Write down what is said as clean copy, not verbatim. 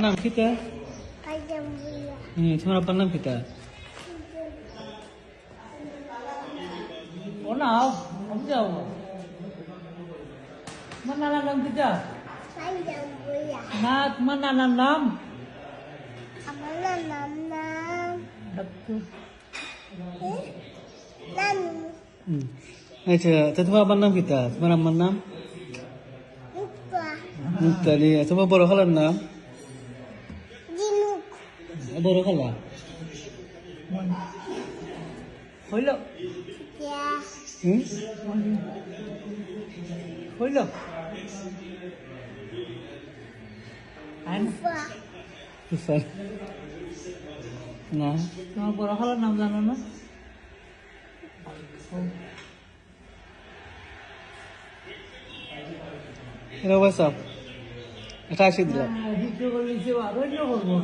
নাম কিতা? তোমার আব্বার নাম কিতা? ও নাও যাও। তোমার নানার নাম কিতা? না, তোমার নানার নাম? আচ্ছা, তো তোমার আব্বার নাম কিতা? তোমার আম্মার নাম? মুক্তালি। তোমার বড় খালার নাম? বড় খালা হইল হইল না, তোমার বড় খালার নাম জানো না? এটা বসাও, এটা আসি দিলাম। দ্বিতীয় করলে আরো করবো।